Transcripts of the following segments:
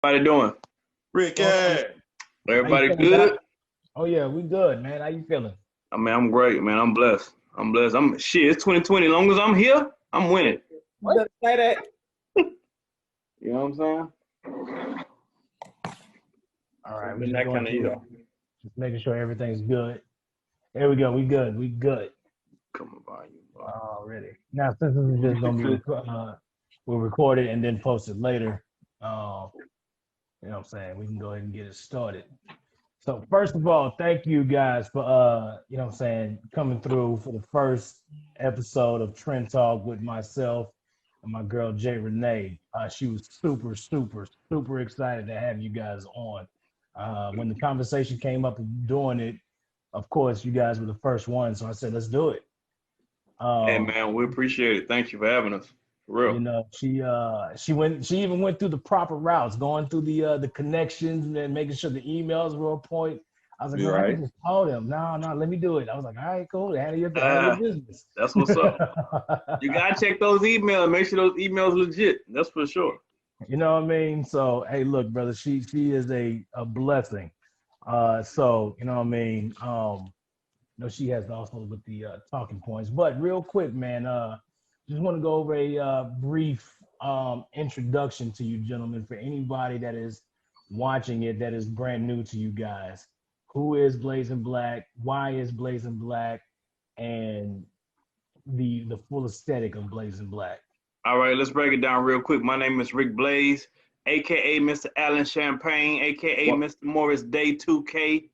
Everybody doing? Ricky, Going on? How you Everybody feeling, Doc? good? Oh yeah, we good, man. How you feeling? I mean, I'm great, man. I'm blessed. I'm blessed. I'm shit. It's 2020. As long as I'm here, I'm winning. You better say that. You know what I'm saying? All right, It's we been just that going kind of through year. it, just making sure everything's good. There we go. We good. We good Come on, you boy. already. Now, since this is just gonna be we'll record it and then post it later. You know what I'm saying? We can go ahead and get it started. So first of all, thank you guys for you know what I'm saying, coming through for the first episode of Trend Talk with myself and my girl Jay Renee. She was super, super, super excited to have you guys on. When the conversation came up of doing it, of course, you guys were the first one, so I said, let's do it. Hey, Um, man, we appreciate it. Thank you for having us. For you real. know, she even went through the proper routes, going through the connections and making sure the emails were on point. I was like, You man, I can right? just call them. No, no, let me do it. I was like, all right, cool. Handle your Ah, business. that's what's up. You gotta check those emails. Make sure those emails legit. That's for sure. You know what I mean? So, hey, look, brother, she is a blessing. So you know what I mean. You know, she has also with the talking points. But real quick, man, just want to go over a brief introduction to you, gentlemen, for anybody that is watching it that is brand new to you guys. Who is Blazing Black? Why is Blazing Black? And the full aesthetic of Blazing Black. All right, let's break it down real quick. My name is Rick Blaze, aka Mr. Allen Champagne, aka what, Mr. Morris Day 2K,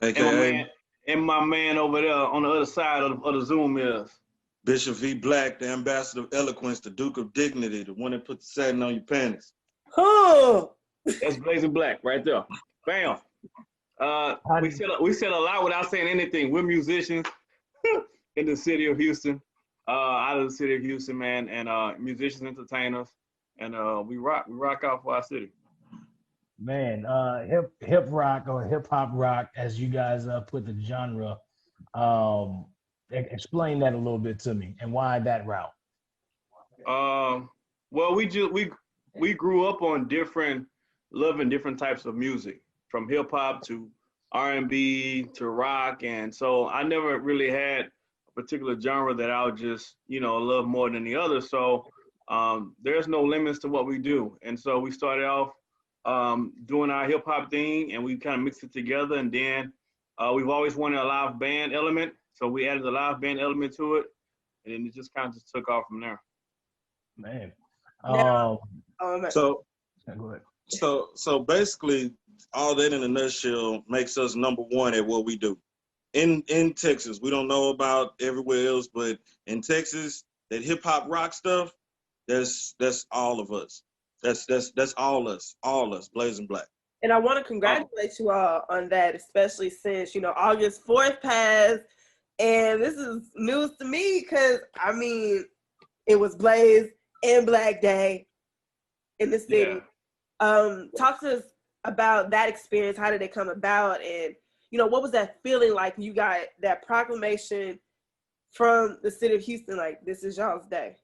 and my aka man, over there on the other side of the Zoom is. Bishop V. Black, the ambassador of eloquence, the Duke of Dignity, the one that put the satin on your panties. Huh. That's Blazing Black right there. Bam. We said a lot without saying anything. We're musicians in the city of Houston, out of the city of Houston, man, and musicians, entertainers, and we rock out for our city. Man, hip rock or hip hop rock, as you guys put the genre. Explain that a little bit to me and why that route. Well, we grew up on loving different types of music, from hip hop to R&B to rock, and so I never really had a particular genre that I would just love more than the other. So there's no limits to what we do, and so we started off doing our hip hop thing, and we kind of mixed it together, and then we've always wanted a live band element, so we added a live band element to it, and then it just kind of just took off from there. Man. Now, So, Go ahead. so basically, all that in a nutshell makes us number one at what we do. In Texas, we don't know about everywhere else, but in Texas, that hip hop rock stuff, that's all of us. That's all us, Blazing Black. and I want to Oh, congratulate you all on that, especially since, August 4th passed. And this is news to me because, I mean, it was Blaze and Black Day in the yeah. city. Talk to us about that experience. How did it come about? And, what was that feeling like when you got that proclamation from the city of Houston, like, this is y'all's day?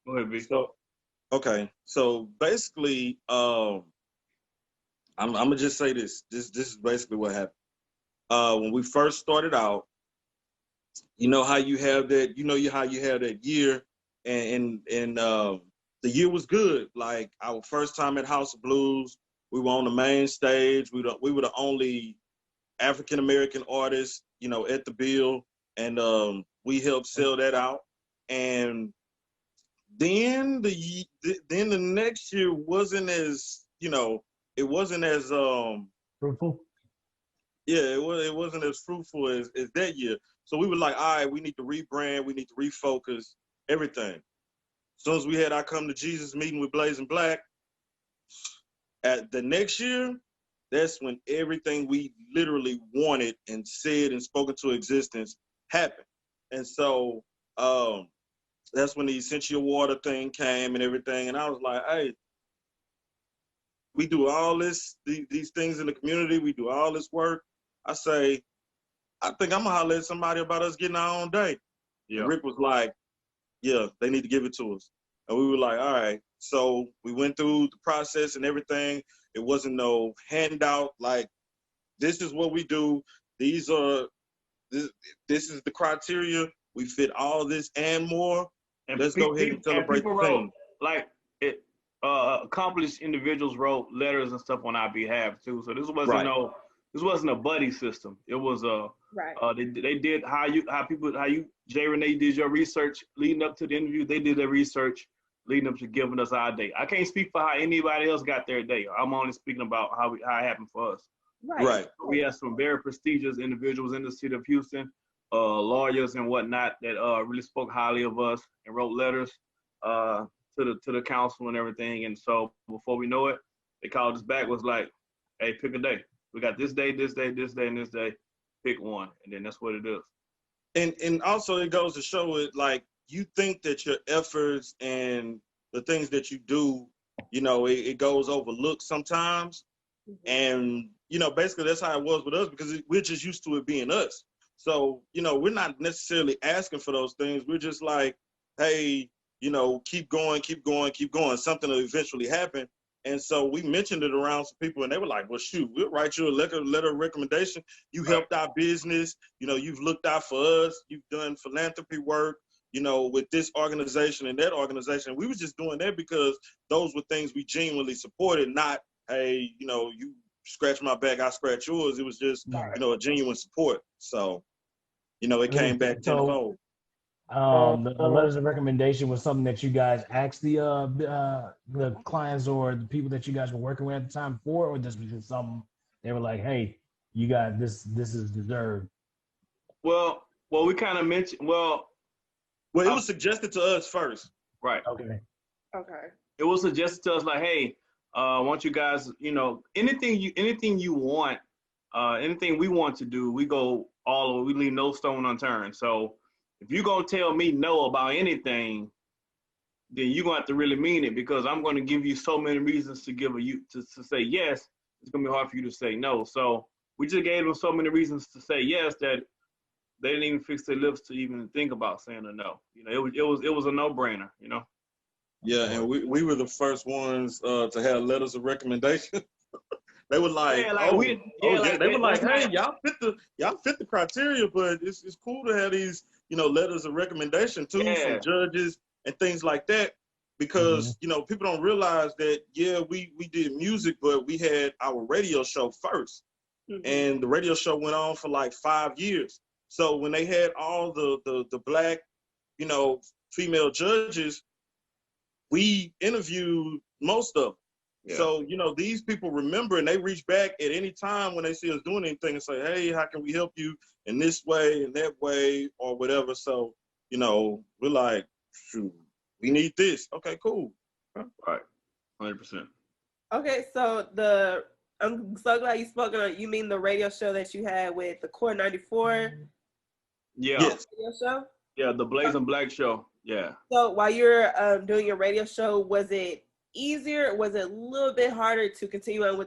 Go ahead, B. So, okay, so basically, I'm gonna just say this. This is basically what happened. When we first started out, you know how you have that, how you have that year, and the year was good. Like our first time at House of Blues, we were on the main stage. We were the only African American artists, at the bill, and we helped sell that out. And then the next year wasn't as, it wasn't as Fruitful. yeah, it wasn't as fruitful as that year. So we were like, all right, we need to rebrand, we need to refocus everything. As soon as we had our Come to Jesus meeting with Blazing Black, at the next year, that's when everything we literally wanted and said and spoken to existence happened. And so that's when the essential water thing came and everything. And I was like, hey, we do all these things in the community, we do all this work. I say, I think I'm gonna holler at somebody about us getting our own day. And Yeah. Rick was like, yeah, they need to give it to us. And we were like, all right. So we went through the process and everything. It wasn't no handout. Like, this is what we do. This is the criteria. We fit all this and more. And Let's go ahead and celebrate the thing. Like it, accomplished individuals wrote letters and stuff on our behalf too. So this wasn't a buddy system. It was they did how you Jay Renee did your research leading up to the interview. They did their research leading up to giving us our day. I can't speak for how anybody else got their day. I'm only speaking about how it happened for us. Right. We had some very prestigious individuals in the city of Houston, lawyers and whatnot that really spoke highly of us and wrote letters to the council and everything. And so before we know it, they called us back, was like, hey, pick a day. We got this day, this day, this day, and this day. Pick one. And then that's what it is. And also it goes to show it, like, you think that your efforts and the things that you do, you know, it goes overlooked sometimes. And, you know, basically that's how it was with us, because we're just used to it being us. So, you know, we're not necessarily asking for those things. We're just like, hey, you know, keep going, keep going, keep going. Something will eventually happen. And so we mentioned it around some people, and they were like, well, shoot, we'll write you a letter of recommendation. You helped our business. You know, you've looked out for us. You've done philanthropy work, you know, with this organization and that organization. We were just doing that because those were things we genuinely supported, not, hey, you know, you scratch my back, I scratch yours. It was just, you know, a genuine support. So, you know, it came back tenfold. The letters of recommendation was something that you guys asked the clients or the people that you guys were working with at the time for, or this was just something they were like, hey, you got this is deserved? Well, we kind of mentioned, well, it was suggested to us first. Right. Okay. It was suggested to us like, hey, I want you guys, you know, anything you want, anything we want to do, we go all the way, we leave no stone unturned. So if you're going to tell me no about anything, then you're going to have to really mean it, because I'm going to give you so many reasons to say yes. It's going to be hard for you to say no. So we just gave them so many reasons to say yes that they didn't even fix their lips to even think about saying a no. You know, it was a no-brainer, you know? Yeah, and we were the first ones to have letters of recommendation. They were like, they were like, hey, y'all fit the criteria, but it's cool to have these, you know, letters of recommendation too from judges and things like that, because you know, people don't realize that we did music, but we had our radio show first, and the radio show went on for like 5 years. So when they had all the black, you know, female judges, we interviewed most of them. Yeah. So, you know, these people remember, and they reach back at any time when they see us doing anything and say, hey, how can we help you in this way, in that way, or whatever. So, you know, we're like, shoot, we need this. Okay, cool. Right. 100%. Okay, so I'm so glad you spoke on, you mean the radio show that you had with the Core 94? Yeah. Yes. Radio show? Yeah, the Blazing Black show. Yeah. So while you're doing your radio show, was it easier? Was it a little bit harder to continue on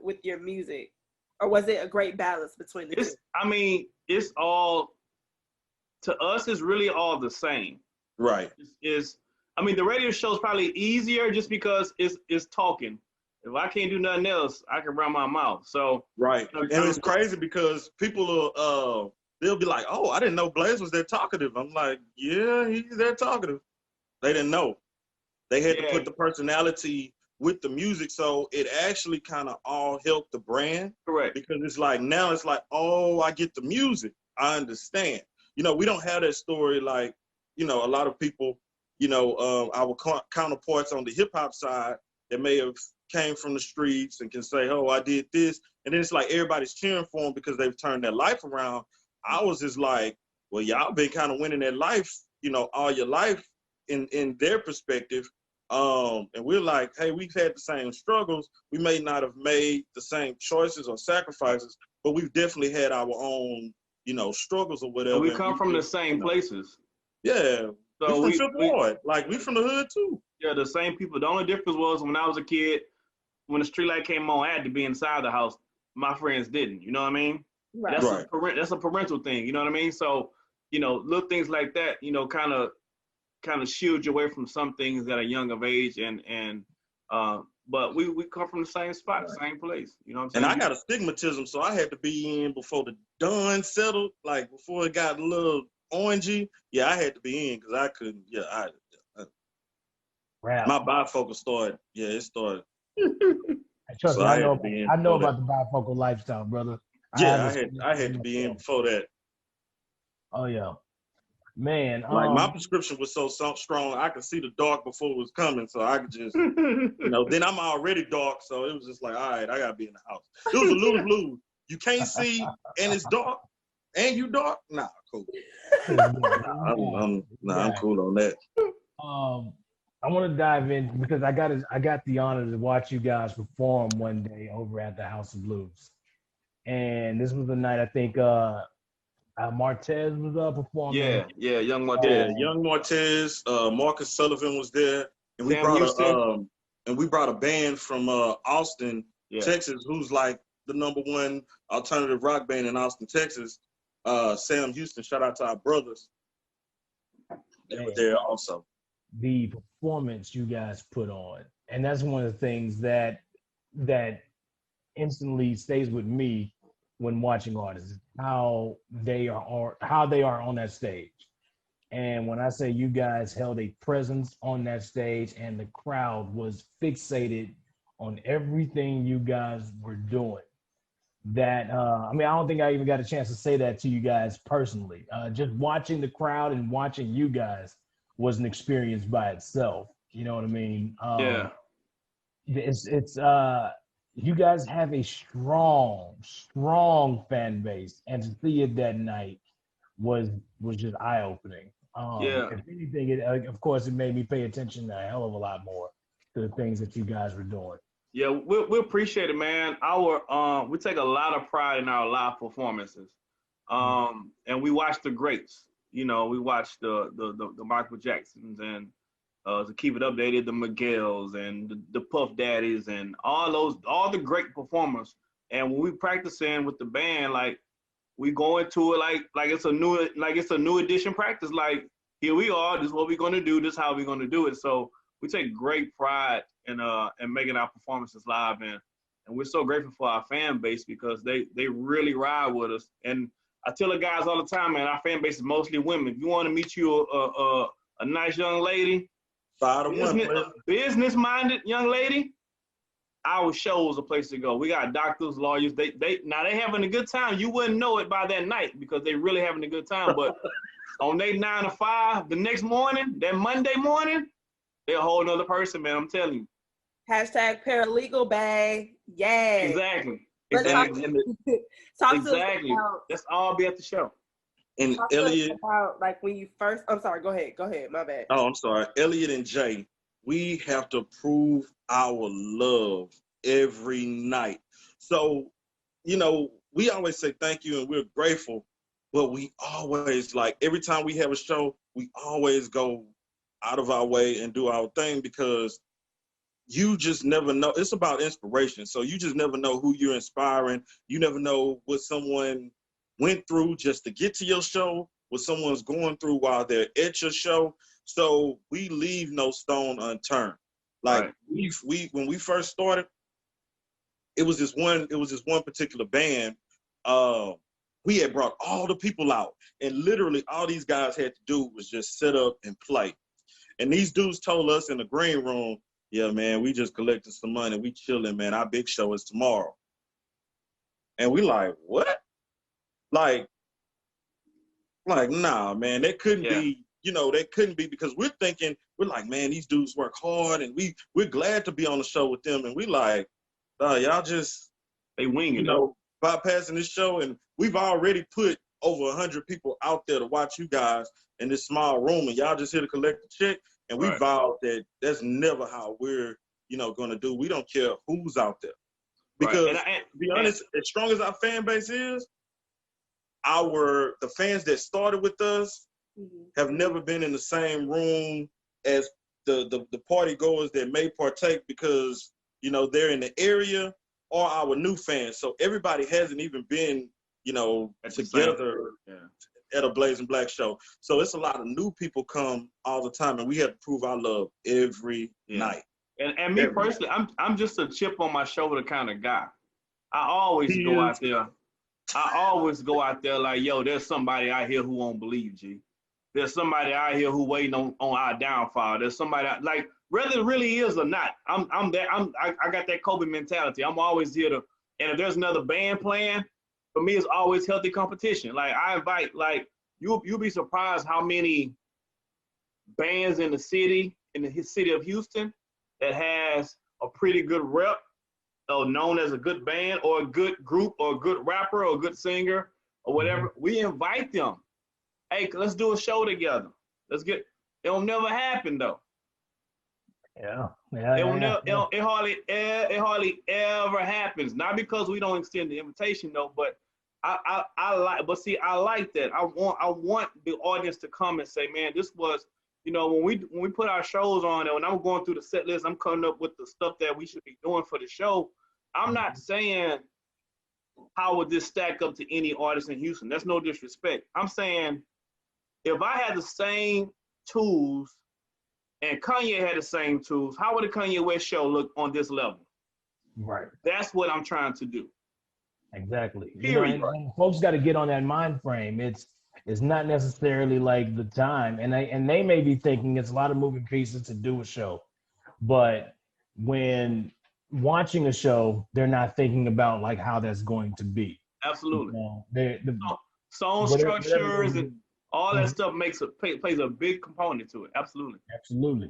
with your music, or was it a great balance between the two? I mean, it's all, to us, it's really all the same. Right. I mean, the radio show is probably easier just because it's talking. If I can't do nothing else, I can run my mouth. So right, and it's crazy because people are they'll be like, oh, I didn't know Blaze was that talkative. I'm like, yeah, he's that talkative. They didn't know. They had to put the personality with the music, so it actually kind of all helped the brand. Correct. Because it's like, now it's like, oh, I get the music. I understand. You know, we don't have that story like, you know, a lot of people, you know, our counterparts on the hip hop side that may have came from the streets and can say, oh, I did this. And then it's like everybody's cheering for them because they've turned their life around. I was just like, well, y'all been kind of winning that life, you know, all your life in their perspective. And we're like, hey, we've had the same struggles. We may not have made the same choices or sacrifices, but we've definitely had our own, you know, struggles or whatever. And we come from the same places. Yeah. So we from Fifth Ward. Like, we from the hood too. Yeah, the same people. The only difference was when I was a kid, when the street light came on, I had to be inside the house. My friends didn't. You know what I mean? Right. That's a parental thing. You know what I mean? So, you know, little things like that, you know, kind of kind of shield you away from some things at a young of age, but we come from the same spot, the same place. You know what I'm saying? And I got astigmatism, so I had to be in before the dawn settled, like before it got a little orangey. Yeah, I had to be in because I couldn't. Yeah, my bifocal started. Yeah, it started. Trust so me, I know that. about the bifocal lifestyle, brother. Yeah, I had to be in before that. Oh yeah, man. Like my prescription was so strong, I could see the dark before it was coming, so I could just, then I'm already dark, so it was just like, all right, I gotta be in the house. It was a lose-lose. You can't see, and it's dark, and you dark. Nah, cool. I'm cool on that. I want to dive in because I got the honor to watch you guys perform one day over at the House of Blues, and this was the night I think Martez was performing. Yeah, Young Martez. Yeah, Young Martez. Marcus Sullivan was there, and we brought a band from Austin, Texas, who's like the #1 alternative rock band in Austin, Texas. Sam Houston. Shout out to our brothers. They were there also. The performance you guys put on, and that's one of the things that instantly stays with me when watching artists, how they are on that stage. And when I say you guys held a presence on that stage and the crowd was fixated on everything you guys were doing, that I don't think I even got a chance to say that to you guys personally. Just watching the crowd and watching you guys was an experience by itself. You know what I mean? It's you guys have a strong fan base, and to see it that night was just eye-opening. If anything, of course, it made me pay attention a hell of a lot more to the things that you guys were doing. Yeah, we appreciate it, man. We take a lot of pride in our live performances, and we watch the greats. We watched the Michael Jacksons and to keep it updated, the Miguels and the Puff Daddies and all the great performers. And when we practicing with the band, like we go into it like it's a new edition practice. Like, here we are. This is what we're gonna do. This is how we're gonna do it. So we take great pride in making our performances live, and we're so grateful for our fan base because they really ride with us. And I tell the guys all the time, man, our fan base is mostly women. If you want to meet you a nice young lady, business-minded young lady, our show is a place to go. We got doctors, lawyers. They having a good time. You wouldn't know it by that night because they really having a good time. But on their 9 to 5, the next morning, that Monday morning, they're a whole nother person, man. I'm telling you. Hashtag paralegal bag. Yay. Exactly. Exactly. Let's all be at the show. And Elliot, about like when you first. I'm sorry. Go ahead. My bad. Oh, I'm sorry. Elliot and Jay, we have to prove our love every night. So, we always say thank you and we're grateful, but we always every time we have a show, we always go out of our way and do our thing because you just never know. It's about inspiration. So you just never know who you're inspiring. You never know what someone went through just to get to your show, what someone's going through while they're at your show. So we leave no stone unturned. When we first started, it was this one particular band. We had brought all the people out, and literally all these guys had to do was just sit up and play. And these dudes told us in the green room, yeah, man, we just collected some money. We chilling, man. Our big show is tomorrow. And we like, what? Like, nah, man, that couldn't be, that couldn't be because we're like, man, these dudes work hard and we're glad to be on the show with them. And we like, y'all just, they winging, bypassing this show. And we've already put over 100 people out there to watch you guys in this small room. And y'all just here to collect the check. And we vowed that that's never how we're, going to do. We don't care who's out there. Because, to be honest, as strong as our fan base is, the fans that started with us have never been in the same room as the party goers that may partake because, they're in the area or our new fans. So everybody hasn't even been, together at a Blazing Black show. So it's a lot of new people come all the time, and we have to prove our love every night. And me personally, I'm just a chip on my shoulder kind of guy. I always go out there. I always go out there like, yo, there's somebody out here who won't believe, G. There's somebody out here who waiting on our downfall. There's somebody like, whether it really is or not, I got that Kobe mentality. I'm always here to, and if there's another band playing, for me, it's always healthy competition. Like I invite, like you'll be surprised how many bands in the city of Houston that has a pretty good rep, or known as a good band or a good group or a good rapper or a good singer or whatever. We invite them. Hey, let's do a show together. It'll never happen though. It hardly ever happens. Not because we don't extend the invitation though, but I like that. I want the audience to come and say, man, this was, you know, when we put our shows on, and when I'm going through the set list, I'm coming up with the stuff that we should be doing for the show. I'm not saying how would this stack up to any artist in Houston. That's no disrespect. I'm saying if I had the same tools and Kanye had the same tools, how would a Kanye West show look on this level? Right. That's what I'm trying to do. Exactly. You know, and folks got to get on that mind frame. It's not necessarily like the time, and they may be thinking it's a lot of moving pieces to do a show, but when watching a show, they're not thinking about like how that's going to be. Absolutely. You know, song structures and all that stuff plays a big component to it. Absolutely.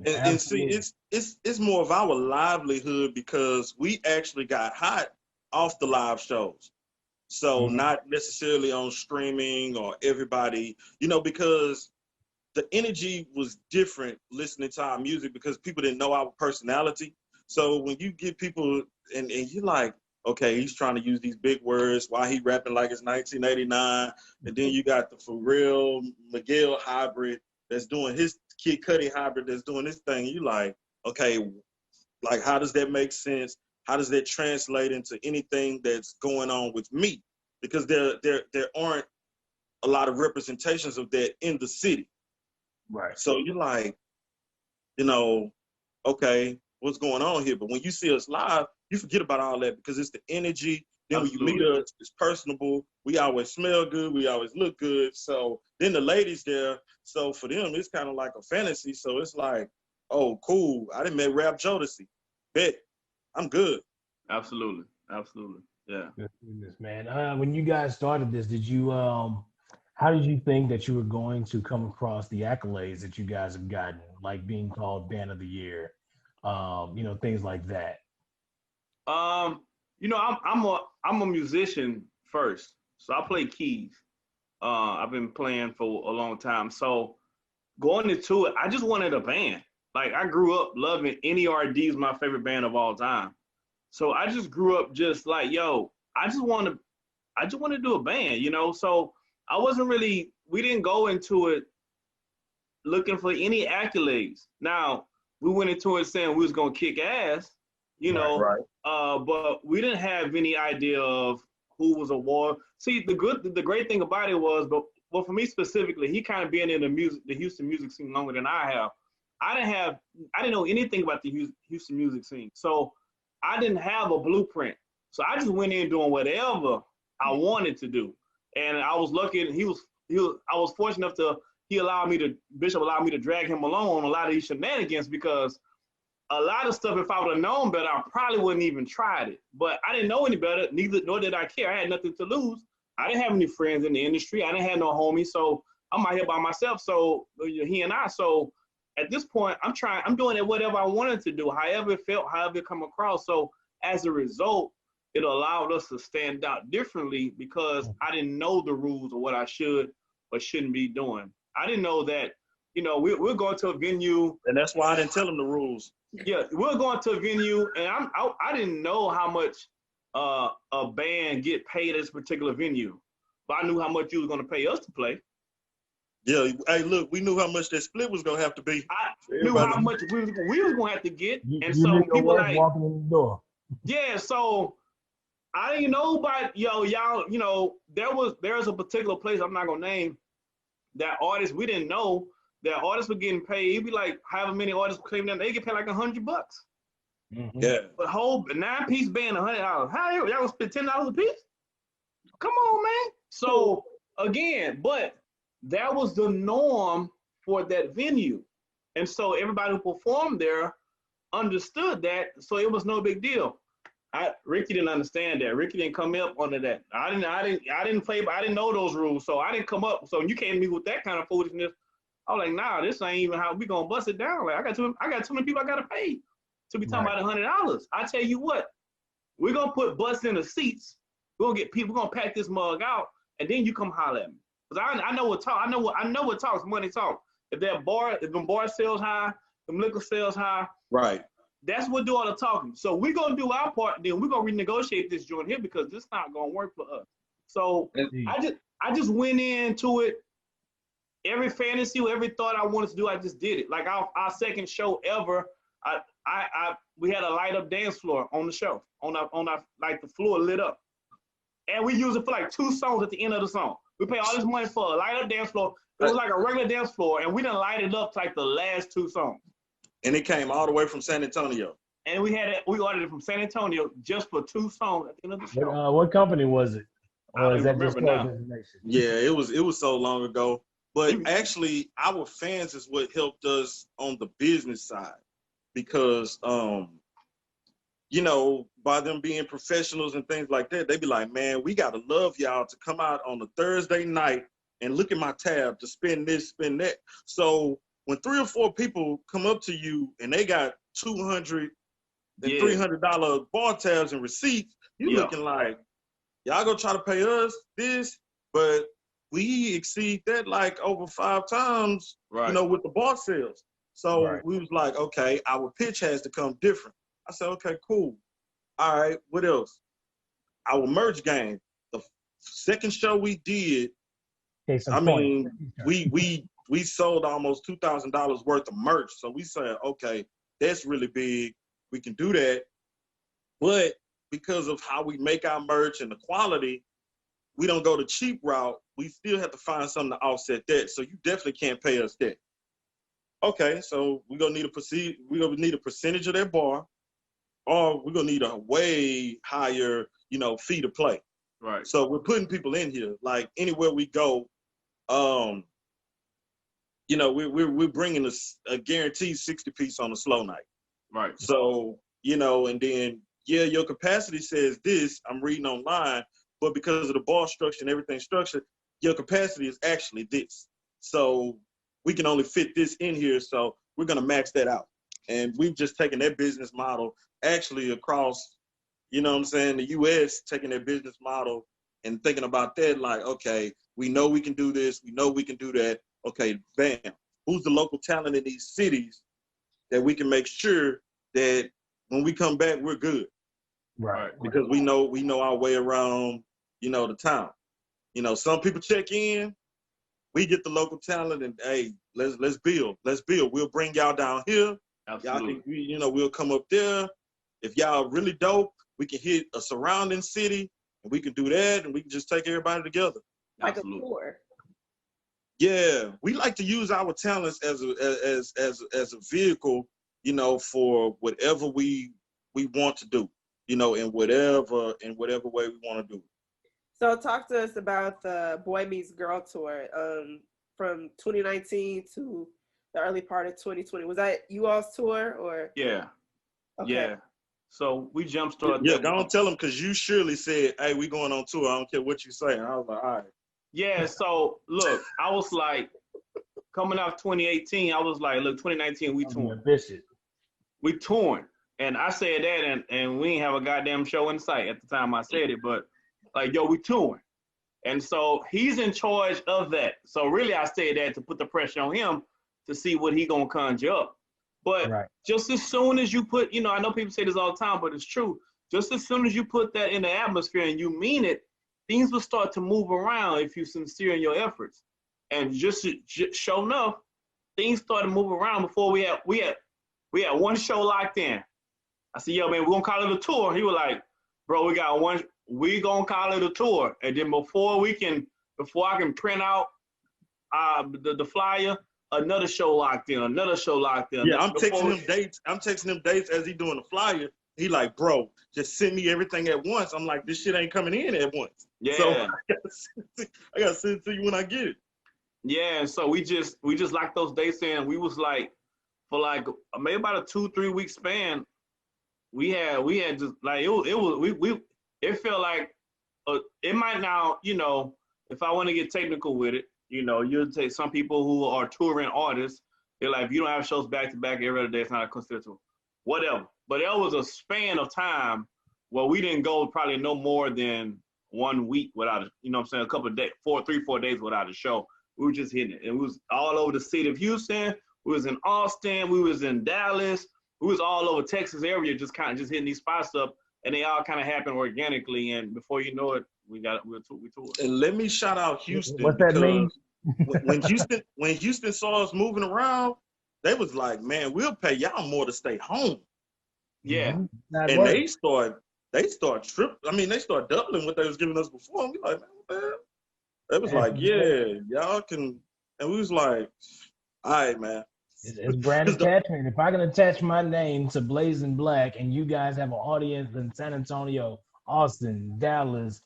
And see, it's more of our livelihood because we actually got hot off the live shows. So not necessarily on streaming or everybody, you know, because the energy was different listening to our music because people didn't know our personality. So when you get people and you're like, okay, he's trying to use these big words while he rapping like it's 1989. And then you got the Pharrell Miguel hybrid that's doing his Kid Cudi hybrid that's doing this thing. You like, okay, like how does that make sense? How does that translate into anything that's going on with me? Because there aren't a lot of representations of that in the city. Right. So you're like, you know, okay, what's going on here? But when you see us live, you forget about all that because it's the energy. Then when you meet us, it's personable. We always smell good. We always look good. So then the ladies there, so for them, it's kind of like a fantasy. So it's like, oh, cool. I done met Rap Jodeci. Bet. I'm good. Absolutely. Yeah. Goodness, man. When you guys started this, did you how did you think that you were going to come across the accolades that you guys have gotten, like being called Band of the Year, you know, things like that? You know, I'm a musician first, so I play keys. I've been playing for a long time. So going into it, I just wanted a band. Like I grew up loving NERD is my favorite band of all time. So I just grew up just like, yo, I just want to do a band, you know? So we didn't go into it looking for any accolades. Now, we went into it saying we was going to kick ass, you know, but we didn't have any idea of who was award. See, the great thing about it was, but for me specifically, he kind of being in the Houston music scene longer than I have. I didn't know anything about the Houston music scene. So I didn't have a blueprint. So I just went in doing whatever I wanted to do. And I was lucky, and I was fortunate enough Bishop allowed me to drag him along on a lot of these shenanigans because a lot of stuff, if I would have known better, I probably wouldn't even tried it. But I didn't know any better, nor did I care. I had nothing to lose. I didn't have any friends in the industry. I didn't have no homies. So I'm out here by myself. So so at this point, I'm doing it whatever I wanted to do, however it felt, however it come across. So as a result, it allowed us to stand out differently because I didn't know the rules of what I should or shouldn't be doing. I didn't know that, you know, we're going to a venue. And that's why I didn't tell them the rules. Yeah, we're going to a venue, and I didn't know how much a band get paid at this particular venue. But I knew how much you was going to pay us to play. Yeah, hey, look, we knew how much that split was gonna have to be. I knew how much we was gonna have to get, and so people like walking in the door. Yeah, so I didn't know about y'all. You know, there's a particular place I'm not gonna name that artists, we didn't know that artists were getting paid. It'd be like however many artists claiming that they get paid like $100. Yeah. But whole 9-piece band, $100. How y'all gonna spend $10 a piece? Come on, man. So again, but that was the norm for that venue. And so everybody who performed there understood that, so it was no big deal. Ricky didn't understand that. Ricky didn't come up under that. I didn't play, but I didn't know those rules, so I didn't come up. So when you came to me with that kind of foolishness, I was like, nah, this ain't even how we gonna bust it down. Like I got too many people I gotta pay to be talking about $100. I tell you what, we're gonna put butts in the seats. We're gonna get people. We're gonna pack this mug out, and then you come holler at me. Cause I know what talk. I know what talks. Money talk. If them bar sales high, them liquor sales high. Right. That's what do all the talking. So we're gonna do our part, then we're gonna renegotiate this joint here because this not gonna work for us. So I just went into it. Every fantasy, every thought I wanted to do, I just did it. Like our second show ever, we had a light up dance floor on the show, on our like the floor lit up, and we used it for like 2 songs at the end of the song. We pay all this money for a light up dance floor. It was like a regular dance floor, and we didn't light it up to like the last 2 songs. And it came all the way from San Antonio. And we ordered it from San Antonio just for 2 songs at the end of the show. What company was it? Or is that just Yeah, it was so long ago. But actually, our fans is what helped us on the business side because, you know, by them being professionals and things like that, they be like, man, we got to love y'all to come out on a Thursday night and look at my tab to spend this, spend that. So when 3 or 4 people come up to you and they got $200 and $300 bar tabs and receipts, you looking like, y'all gonna try to pay us this, but we exceed that like over 5 times, you know, with the bar sales. So we was like, okay, our pitch has to come different. I said, okay, cool. All right, what else? Our merch game. The second show we did, we sold almost $2,000 worth of merch. So we said, okay, that's really big. We can do that. But because of how we make our merch and the quality, we don't go the cheap route. We still have to find something to offset that. So you definitely can't pay us that. Okay, so we're gonna need a percentage of that bar, or we're gonna need a way higher, you know, fee to play. Right. So we're putting people in here. Like anywhere we go, you know, we're bringing a guaranteed 60 piece on a slow night. Right. So, you know, and then, yeah, your capacity says this, I'm reading online, but because of the bar structure and everything structured, your capacity is actually this. So we can only fit this in here, so we're going to max that out. And we've just taken that business model actually across, you know what I'm saying, the U.S., taking that business model and thinking about that like, okay, we know we can do this, we know we can do that. Okay, bam. Who's the local talent in these cities that we can make sure that when we come back, we're good? Right. Because we know our way around, you know, the town. You know, some people check in, we get the local talent, and hey, let's build. We'll bring y'all down here. Absolutely. Y'all can, you know, we'll come up there. If y'all really dope, we can hit a surrounding city, and we can do that, and we can just take everybody together. Like a tour. Yeah, we like to use our talents as a vehicle, you know, for whatever we want to do, you know, in whatever way we want to do. So talk to us about the Boy Meets Girl tour from 2019 to the early part of 2020. Was that you all's tour or? Yeah. Okay. Yeah. So we jump started. Yeah, don't tell them because you surely said, hey, we going on tour. I don't care what you say. And I was like, all right. Yeah, so look, I was like, coming out 2018, I was like, look, 2019, we touring. We touring. And I said that, and we ain't have a goddamn show in sight at the time I said it, but like, yo, we touring. And so he's in charge of that. So really I said that to put the pressure on him to see what he gonna conjure up. But just as soon as you put, you know, I know people say this all the time, but it's true. Just as soon as you put that in the atmosphere and you mean it, things will start to move around if you're sincere in your efforts. And just sure enough, things started to move around before we had one show locked in. I said, yo, man, we're gonna call it a tour. He was like, bro, we gonna call it a tour. And then before I can print out the flyer, another show locked in, another show locked in. Yeah, I'm texting him dates. I'm texting him dates as he doing the flyer. He like, bro, just send me everything at once. I'm like, this shit ain't coming in at once. Yeah. So I gotta send it to you when I get it. Yeah, and so we just locked those dates in. We was like, for like maybe about a 2-3 week span, we had just like it felt like it might now, you know, if I want to get technical with it, you know, you'll take some people who are touring artists, they're like, if you don't have shows back to back every other day, it's not considered to whatever. But there was a span of time where we didn't go probably no more than 1 week without it, you know what I'm saying, a couple of days, 4 days without a show. We were just hitting it. And we was all over the city of Houston. We was in Austin. We was in Dallas. We was all over Texas area, just kind of just hitting these spots up. And they all kind of happened organically. And before you know it, we toured. And let me shout out Houston. What's that mean? when Houston saw us moving around, they was like, man, we'll pay y'all more to stay home. Yeah. And they start they start doubling what they was giving us before. And we like, man, they was like, yeah, y'all can. And we was like, all right, man. It's brand attachment. If I can attach my name to Blazing Black and you guys have an audience in San Antonio, Austin, Dallas,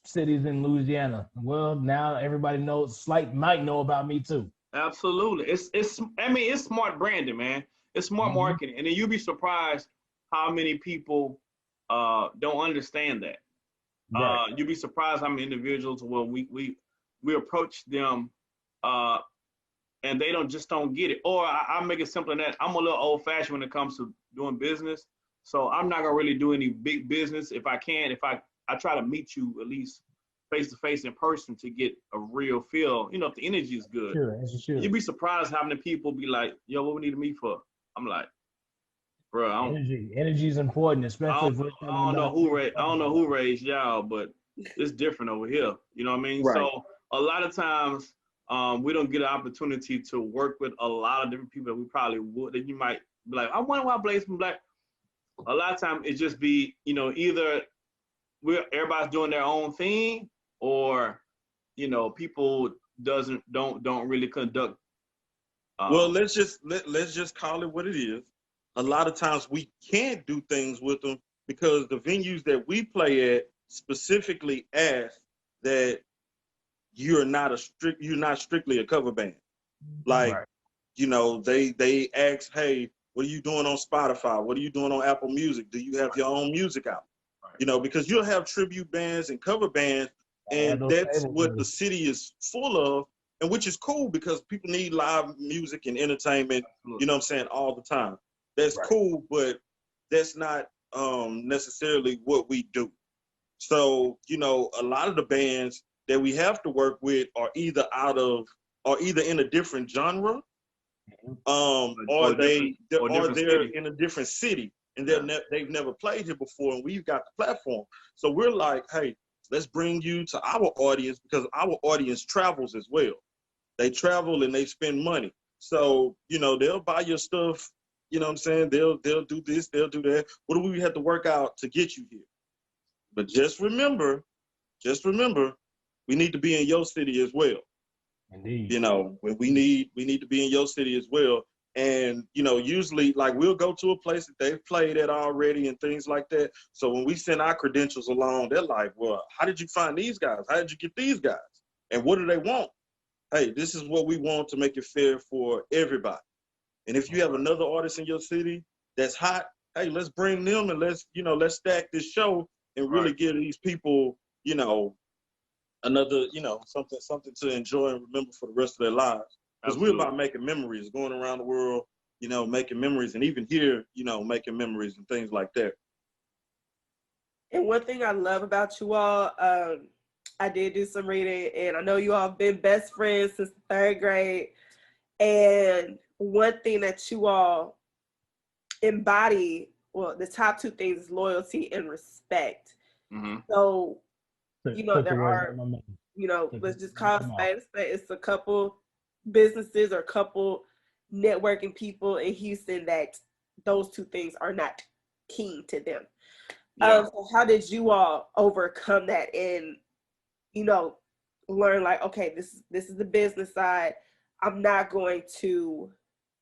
cities in Louisiana, well, now everybody might know about me too. Absolutely. It's smart branding, man. It's smart marketing. And then you'll be surprised how many people don't understand that. Right. You'll be surprised how many individuals we approach them and they don't get it. Or I'll make it simpler than that. I'm a little old fashioned when it comes to doing business. So I'm not gonna really do any big business. If I try to meet you at least face to face in person to get a real feel, you know, if the energy is good. Sure. You'd be surprised how many people be like, yo, what we need to meet for? I'm like, bro, energy is important, especially I don't know who raised y'all, but it's different over here. You know what I mean? Right. So a lot of times we don't get an opportunity to work with a lot of different people that we probably would, that you might be like, I wonder why Blazing Black. A lot of times it just be, you know, either everybody's doing their own thing, or, you know, people don't really conduct. Well, let's just call it what it is. A lot of times we can't do things with them because the venues that we play at specifically ask that you're not strictly a cover band. Like, right. You know, they ask, hey, what are you doing on Spotify? What are you doing on Apple Music? Do you have your own music out? Right. You know, because you'll have tribute bands and cover bands, and that's what the city is full of, and which is cool because people need live music and entertainment, you know what I'm saying, all the time. That's right. Cool, but that's not necessarily what we do. So, you know, a lot of the bands that we have to work with are either in a different genre, or they're in a different city, and they've never played here before, and we've got the platform. So we're like, hey, let's bring you to our audience, because our audience travels as well. They travel and they spend money. So, you know, they'll buy your stuff, you know what I'm saying? They'll do this, they'll do that. What do we have to work out to get you here? But just remember, we need to be in your city as well. Indeed. You know, we need to be in your city as well. And, you know, usually, like, we'll go to a place that they've played at already and things like that. So when we send our credentials along, they're like, well, how did you find these guys? How did you get these guys? And what do they want? Hey, this is what we want to make it fair for everybody. And if you have another artist in your city that's hot, hey, let's bring them and let's stack this show and really give these people, you know, another, you know, something to enjoy and remember for the rest of their lives. Because we're about making memories, going around the world, you know, making memories, and even here, you know, making memories and things like that. And one thing I love about you all, I did do some reading, and I know you all have been best friends since the 3rd grade. And one thing that you all embody, well, the top 2 things is loyalty and respect. Mm-hmm. So, you know, there are, you know, let's just call it spade a spade. It's a couple businesses or a couple networking people in Houston that those 2 things are not keen to them. Yeah. So how did you all overcome that and, you know, learn like, okay, this is the business side. I'm not going to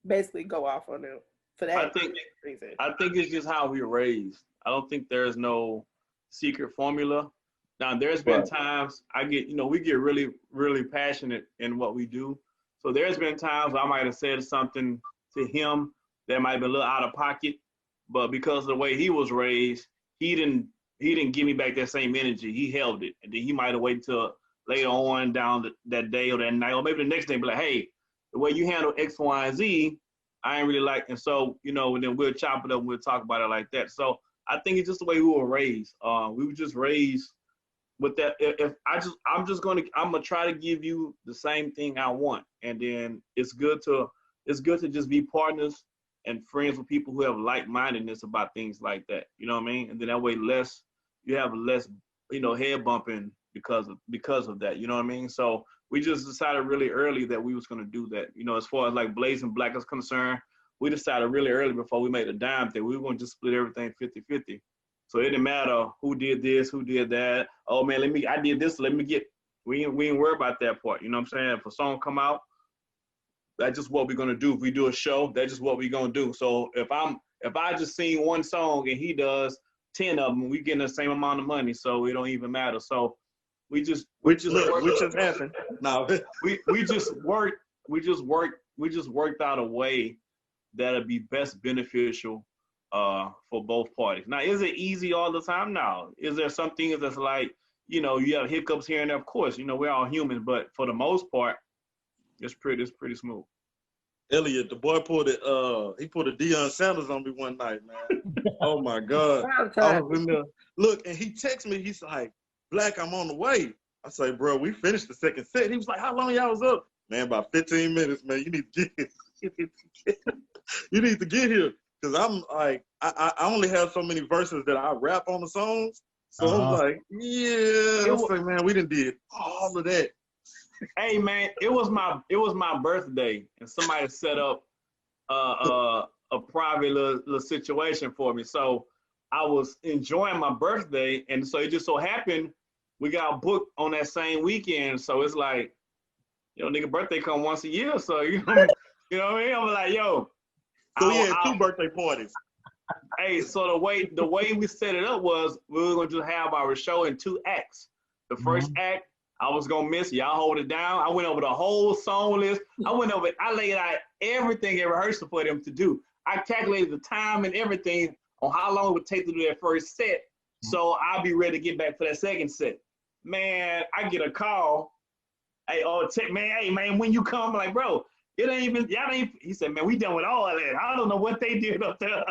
basically go off on them for that reason. I think it's just how we were raised. I don't think there's no secret formula. Now, there's been times we get really, really passionate in what we do. So there's been times I might have said something to him that might have been a little out of pocket, but because of the way he was raised, he didn't give me back that same energy. He held it, and then he might have waited till later on down that day or that night, or maybe the next day, be like, hey, the way you handle X, Y, and Z, I ain't really like, and so, and then we'll chop it up and we'll talk about it like that. So I think it's just the way we were raised. We were just raised with that. I'm gonna try to give you the same thing I want. And then it's good to just be partners and friends with people who have like-mindedness about things like that. You know what I mean? And then that way you have less, head bumping because of that. You know what I mean? So we just decided really early that we was going to do that. As far as like Blazing Black is concerned, we decided really early before we made a dime thing, we were going to just split everything 50-50. So it didn't matter who did this, who did that. Oh man, I did this, let me get, we ain't worry about that part. You know what I'm saying? If a song come out, that's just what we're going to do. If we do a show, that's just what we're going to do. So if I just sing one song and he does 10 of them, we getting the same amount of money. So it don't even matter. So we just happened. No, we just worked out a way that'll be best beneficial for both parties. Now, is it easy all the time? No. Is there some things that's like, you have hiccups here and there? Of course, we're all human, but for the most part, it's pretty smooth. Elliot, the boy pulled a Deion Sanders on me one night, man. Oh my God. I was in there. Look, and he texted me, he's like, Black, I'm on the way. I say, bro, we finished the second set. He was like, how long y'all was up? Man, about 15 minutes, man. You need to get here. You need to get here. Because I'm like, I only have so many verses that I rap on the songs. So I'm like, man, we done did all of that. Hey man, it was my birthday, and somebody set up a private little situation for me. So I was enjoying my birthday, and so it just so happened we got booked on that same weekend. So it's like, nigga, birthday come once a year. So you know what I mean? I'm like, yo. So we had two birthday parties. Hey, so the way we set it up was we were going to have our show in 2 acts. The first act, I was gonna miss. Y'all hold it down. I went over the whole song list. I laid out everything in rehearsal for them to do. I calculated the time and everything on how long it would take to do that first set. So I'll be ready to get back for that second set. Man, I get a call. Hey, hey man, when you come, I'm like, bro, y'all ain't. He said, man, we done with all that. I don't know what they did up there.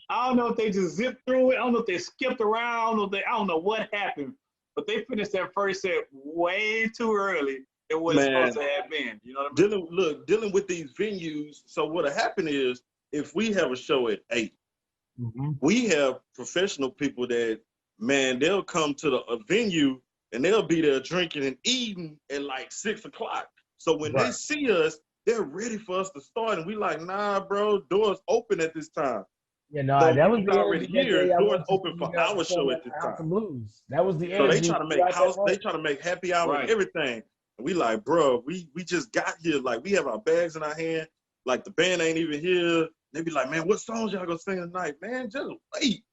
I don't know if they just zipped through it. I don't know if they skipped around. I don't know what happened. But they finished that first set way too early than what it's supposed to have been. You know what I mean? Dealing with these venues. So what'll happen is if we have a show at 8, we have professional people that, man, they'll come to a venue and they'll be there drinking and eating at like 6 o'clock. So when they see us, they're ready for us to start. And we like, nah, bro, doors open at this time. Yeah, no, so that was already here. Doors open for our show at this time. Blues. That was the so they try to make they try to make happy hour and everything. And we like, bro, we just got here. Like, we have our bags in our hand. Like, the band ain't even here. They be like, man, what songs y'all gonna sing tonight? Man, just wait.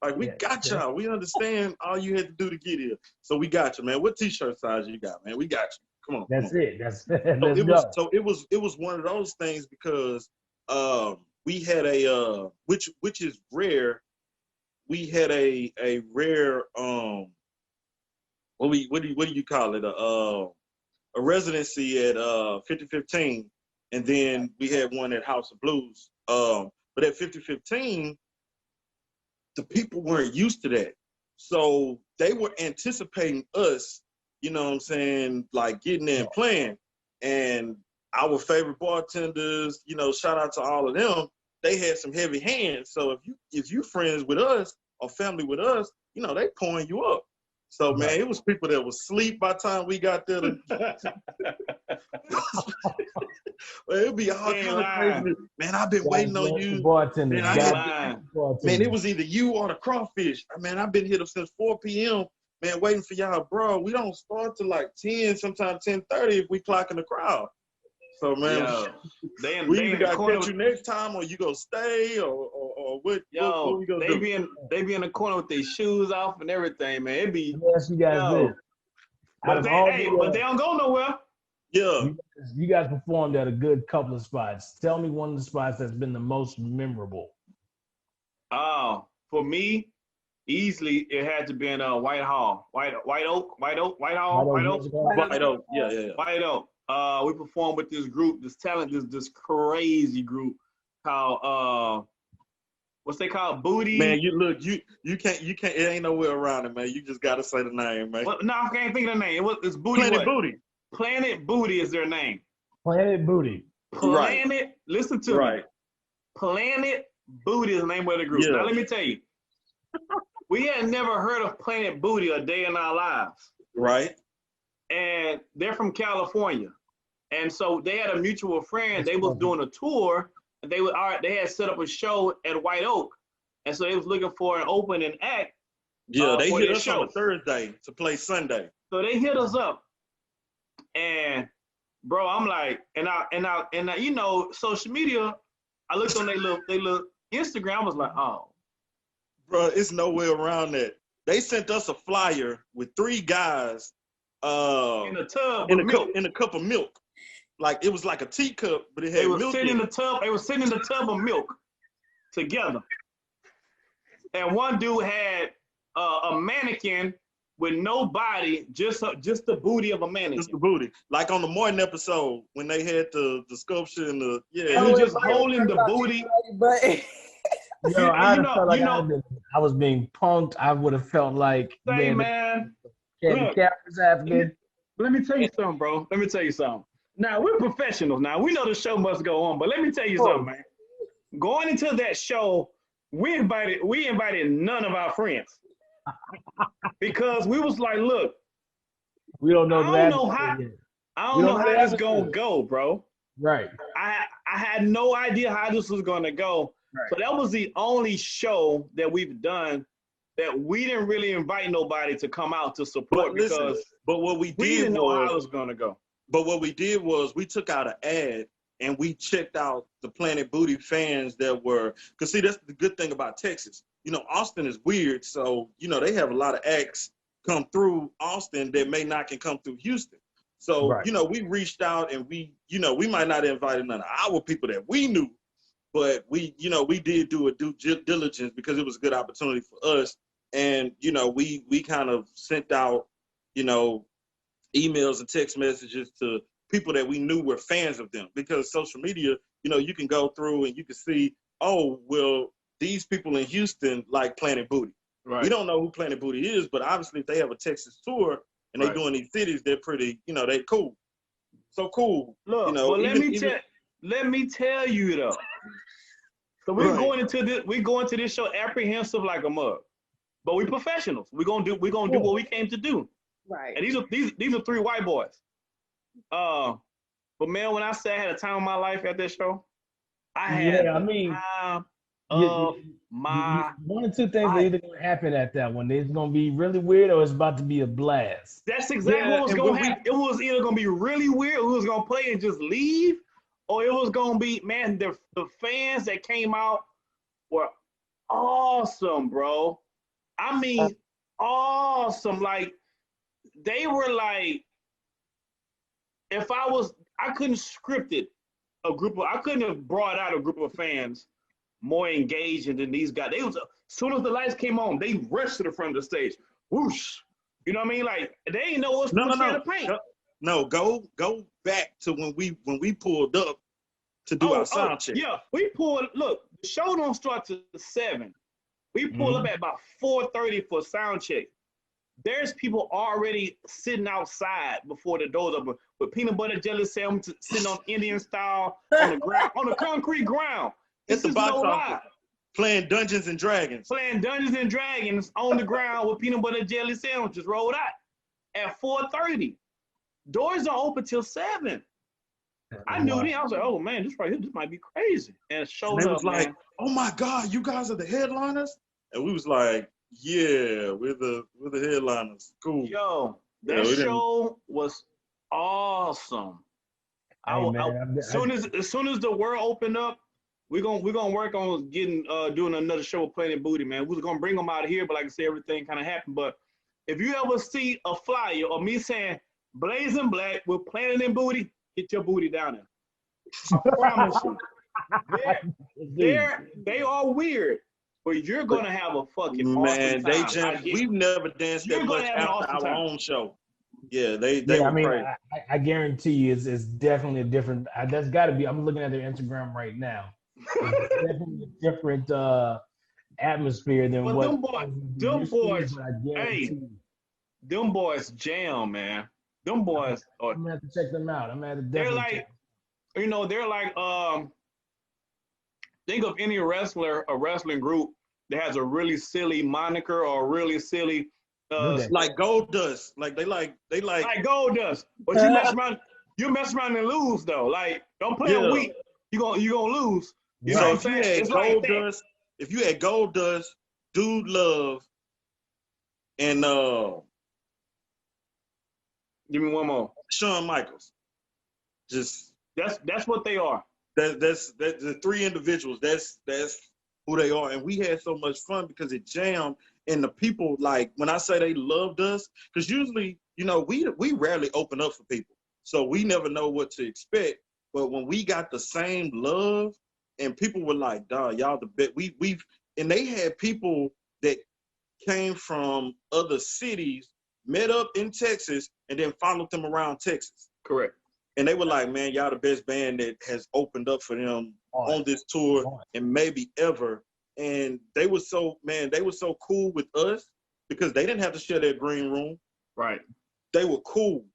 Like, we got y'all. We understand all you had to do to get here. So we got you, man. What t-shirt size you got, man? We got you. Come on. That's it. That's so it was one of those things because we had a which is rare. We had a rare what do you call it? A residency at 5015, and then we had one at House of Blues. But at 5015, the people weren't used to that. So they were anticipating us, you know what I'm saying, like getting there and playing. And our favorite bartenders, you know, shout out to all of them, they had some heavy hands. So if you friends with us or family with us, you know, they pouring you up. So, man, it was people that was asleep by the time we got there. Well, it'd be all kind of crazy. Man, I've been waiting on you. Man, it was either you or the crawfish. Man, I've been here since 4 p.m. man, waiting for y'all, bro. We don't start till like 10, sometimes 10:30 if we clock in the crowd. So man, we either got to catch you next time, or you gonna stay, or what? Yo, what we gonna do? They be in the corner with their shoes off and everything, man. It be. Yes, you guys did. But they don't go nowhere. Yeah. You guys performed at a good couple of spots. Tell me one of the spots that's been the most memorable. Oh, for me, easily it had to be in White Oak. Yeah. White Oak. We performed with this group, this crazy group called what's they called? Booty. Man, you can't. It ain't nowhere around it, man. You just gotta say the name, man. Well, no, I can't think of the name. It's Booty. Planet Booty. Planet Booty is their name. Planet Booty. Planet. Listen to me. Planet Booty is the name of the group. Yeah. Now let me tell you, we had never heard of Planet Booty a day in our lives. Right. And they're from California, and so they had a mutual friend. They was doing a tour, and they had set up a show at White Oak, and so they was looking for an opening act. Yeah, they hit us on a Thursday to play Sunday. So they hit us up, and bro, I'm like, and I, you know, social media. I looked on their little Instagram. I was like, oh, bro, it's nowhere around that. They sent us a flyer with 3 guys. In a tub in a cup of milk, like it was like a teacup, but it had milk. They were sitting in the tub of milk together, and one dude had a mannequin with no body, just the booty of a mannequin. Just the booty, like on the Martin episode when they had the sculpture and the He was just holding the booty. I was being punked. I would have felt like, man. Look, let me tell you something, bro. Let me tell you something. Now, we're professionals now. We know the show must go on, but let me tell you something, man. Going into that show, we invited none of our friends. Because we was like, look, we don't know I don't know how this gonna go, bro. Right. I had no idea how this was gonna go. Right. So that was the only show that we've done that we didn't really invite nobody to come out to support but what we didn't know how it was gonna go. But what we did was we took out an ad and we checked out the Planet Booty fans that were, because see, that's the good thing about Texas. You know, Austin is weird, so you know they have a lot of acts come through Austin that may not can come through Houston. So you know, we reached out and we might not have invited none of our people that we knew, but we did do a due diligence because it was a good opportunity for us. And, you know, we kind of sent out, you know, emails and text messages to people that we knew were fans of them, because social media, you know, you can go through and you can see, oh, well, these people in Houston like Planet Booty. Right. We don't know who Planet Booty is, but obviously if they have a Texas tour and they're doing these cities, they're pretty, you know, they cool. So cool. Look, you know, well, let me tell you though. So we're going into this show apprehensive like a mug. But we professionals. We're gonna do what we came to do. Right. And these are 3 white boys. But man, when I say I had a time of my life at this show, I had time of my one or two things are either gonna happen at that one. It's gonna be really weird or it's about to be a blast. That's exactly what was gonna happen. It was either gonna be really weird, or we was gonna play and just leave, or it was gonna be, man, the fans that came out were awesome, bro. I mean, awesome. Like, they were like, I couldn't script it. I couldn't have brought out a group of fans more engaging than these guys. As soon as the lights came on, they rushed to the front of the stage. Whoosh. You know what I mean? Like, they ain't know what's to paint. No, go back to when we pulled up to do our sound check. Yeah, we pulled, look, the show don't start till 7. We pull up at about 4:30 for sound check. There's people already sitting outside before the doors open with peanut butter jelly sandwiches, sitting on Indian style on the ground, on the concrete ground. It's the box office. Playing Dungeons and Dragons. Playing Dungeons and Dragons on the ground with peanut butter jelly sandwiches rolled out at 4:30. Doors don't open till 7. I knew then. I was like, oh man, this might be crazy. And it showed up, like, oh my God, you guys are the headliners? And we was like, Yeah, with the headliners. Cool. Yo, Yeah, that we didn't- show was awesome. Hey, man, As soon as the world opened up, we're gonna work on getting doing another show with Planet Booty, man. We was gonna bring them out here, but like I said, everything kind of happened. But if you ever see a flyer or me saying Blazing Black with Planet and Booty, get your booty down there. I promise you. They are weird, but you're gonna have a fucking awesome Man, they time. jump. We've never danced You're that gonna much have an after awesome our time. own show. Yeah, they Yeah, were I mean, crazy. I guarantee you, it's definitely a different. That's got to be. I'm looking at their Instagram right now. It's definitely a different atmosphere than But what them boys, we used to, but I guarantee hey, you, them boys jam, man. Them boys are. I'm gonna have to check them out. I'm gonna have to They're definitely. like, they're like, think of any wrestler, a wrestling group that has a really silly moniker or a really silly, Like Gold Dust. Like they like Gold Dust. But you mess around and lose though. Like, don't play a week. You gonna lose. You know So what I'm if you saying? had It's like Gold that. Dust, if you had Gold Dust, Dude Love, and Give me one more. Shawn Michaels, just That's what they are. that's the three individuals. That's who they are, and we had so much fun because it jammed. And the people, like, when I say they loved us, because usually, we rarely open up for people, so we never know what to expect. But when we got the same love, and people were like, "Dawg, y'all the best." And they had people that came from other cities, met up in Texas, and then followed them around Texas. Correct. And they were like, "Man, y'all the best band that has opened up for them on this tour and maybe ever." And they were so cool with us because they didn't have to share their green room. Right. They were cool.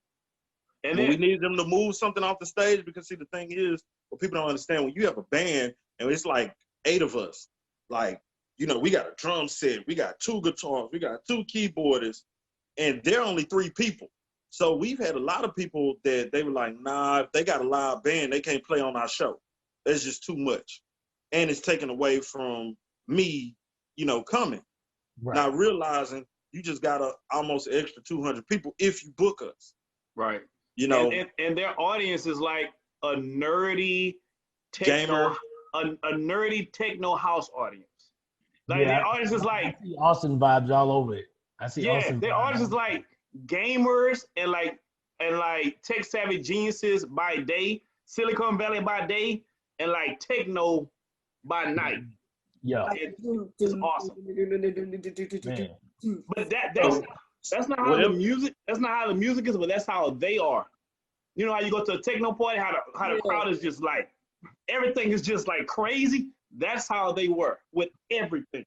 And we needed them to move something off the stage because, see, the thing is, what people don't understand, when you have a band and it's like 8 of us, like, we got a drum set, we got 2 guitars, we got 2 keyboardists, and they're only 3 people. So we've had a lot of people that they were like, nah, if they got a live band, they can't play on our show. That's just too much. And it's taken away from me, coming. Right. Not realizing you just got almost an extra 200 people if you book us. Right. And their audience is like a nerdy techno, a nerdy techno house audience. Like their audience is like, I see Austin vibes all over it. I see Austin. Their audience is like gamers and like tech savvy geniuses by day, Silicon Valley by day, and like techno by night. Yeah, it's awesome. Man. But that's not how the music. That's not how the music is, but that's how they are. You know how you go to a techno party, how the crowd is just like, everything is just like crazy. That's how they were with everything.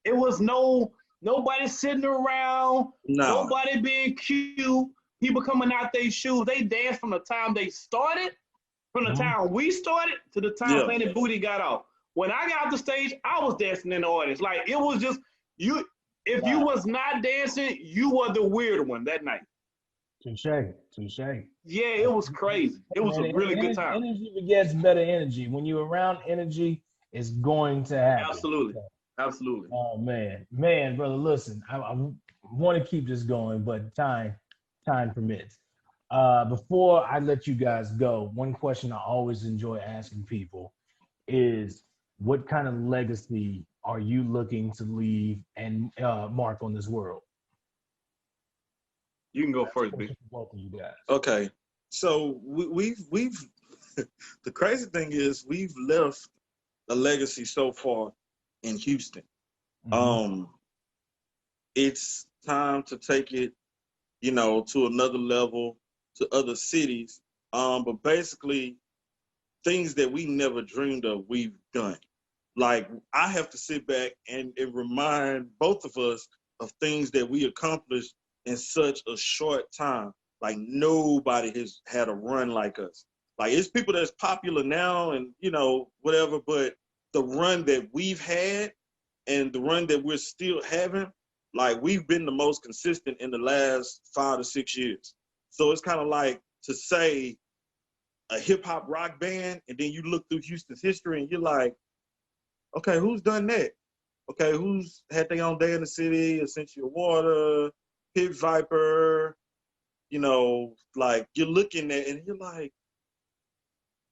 It was nobody sitting around, nobody being cute, people coming out their shoes. They danced from the time they started, from the time we started to the time Planet Booty got off. When I got off the stage, I was dancing in the audience. Like, it was just you. If you was not dancing, you were the weird one that night. Touche. Yeah, it was crazy. It was a really good time. Energy begets better energy. When you're around energy, it's going to happen. Absolutely. Oh man, brother. Listen, I want to keep this going, but time permits. Before I let you guys go, one question I always enjoy asking people is, what kind of legacy are you looking to leave and mark on this world? You can go first, B. Both of you guys. Okay, so we've the crazy thing is we've left a legacy so far in Houston. Mm-hmm. It's time to take it, to another level, to other cities. But basically, things that we never dreamed of, we've done. Like, I have to sit back and remind both of us of things that we accomplished in such a short time. Like, nobody has had a run like us. Like, it's people that's popular now and, whatever, but the run that we've had and the run that we're still having, like, we've been the most consistent in the last 5 to 6 years. So it's kind of like to say a hip hop rock band, and then you look through Houston's history and you're like, okay, who's done that? okay, who's had their own day in the city, Essential Water, Pit Viper, like you're looking at and you're like,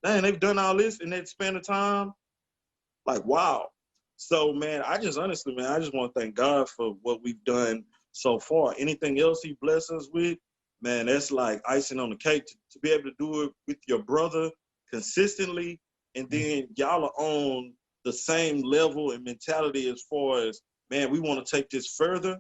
dang, they've done all this in that span of time. Like, wow. So, man, I just want to thank God for what we've done so far. Anything else he blessed us with, man, that's like icing on the cake to be able to do it with your brother consistently. And then y'all are on the same level and mentality as far as, man, we want to take this further.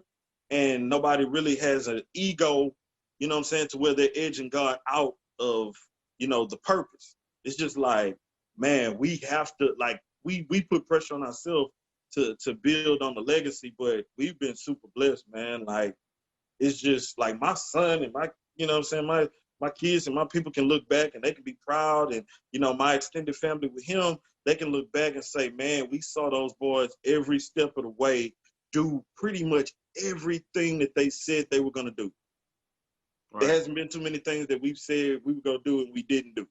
And nobody really has an ego, you know what I'm saying, to where they're edging God out of, the purpose. It's just like, man, we have to, like, we put pressure on ourselves to build on the legacy, but we've been super blessed, man. Like, it's just like my son and my, my kids and my people can look back and they can be proud. And, my extended family with him, they can look back and say, man, we saw those boys every step of the way do pretty much everything that they said they were going to do. Right. There hasn't been too many things that we've said we were going to do and we didn't do.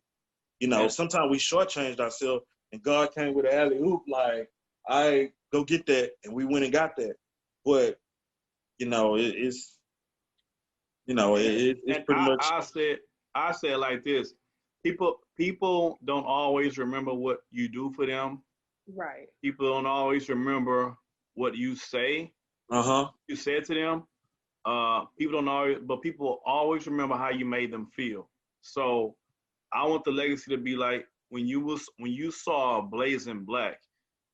Sometimes we shortchanged ourselves and God came with an alley-oop like, I go get that, and we went and got that. But, it's pretty much. I said like this. People don't always remember what you do for them. Right. People don't always remember what you say. You said to them. People don't always, but people always remember how you made them feel. So I want the legacy to be like when you saw Blazing Black,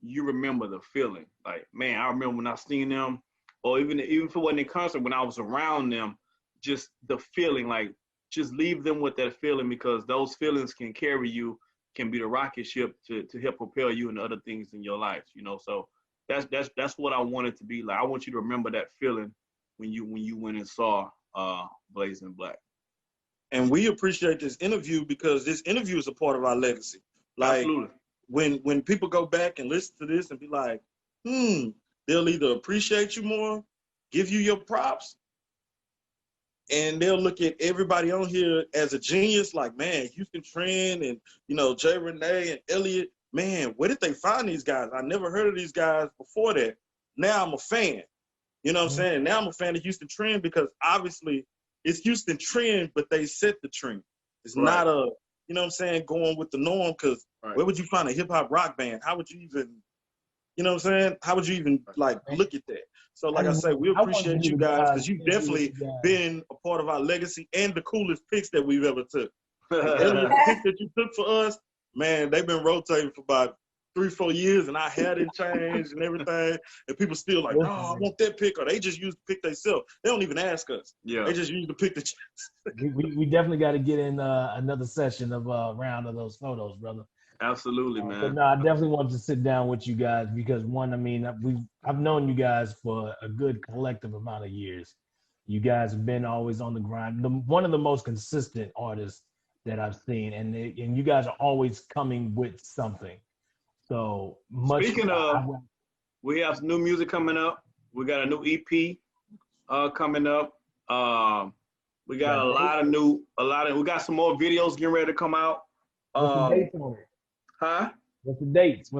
you remember the feeling. Like, man, I remember when I seen them, or even if it wasn't in concert, when I was around them, just the feeling, like just leave them with that feeling, because those feelings can carry you, can be the rocket ship to help propel you into other things in your life, So that's what I want it to be like. I want you to remember that feeling when you went and saw Blazing Black. And we appreciate this interview because this interview is a part of our legacy. Like, absolutely. When people go back and listen to this and be like, they'll either appreciate you more, give you your props, and they'll look at everybody on here as a genius, like, man, Houston Trend and, Jay Renee and Elliot, man, where did they find these guys? I never heard of these guys before that. Now I'm a fan. You know what I'm saying? Now I'm a fan of Houston Trend because obviously it's Houston Trend, but they set the trend. It's not a, going with the norm, because where would you find a hip-hop rock band? How would you even, how would you even, like, look at that? So, like I say, we appreciate you guys because you've definitely been a part of our legacy and the coolest picks that we've ever took. The picks that you took for us, man, they've been rotating for about 3-4 years, and our hair didn't change and everything, and people still like, no, I want that pick, or they just use the pick themselves. They don't even ask us. Yeah, they just use the pick. We definitely got to get in another session of round of those photos, brother. Absolutely, man. But no, I definitely want to sit down with you guys because I've known you guys for a good collective amount of years. You guys have been always on the grind. One of the most consistent artists that I've seen, and you guys are always coming with something. So much. Speaking of, we have some new music coming up. We got a new EP coming up. We got we got some more videos getting ready to come out. What's the dates on it? Huh? What's the dates?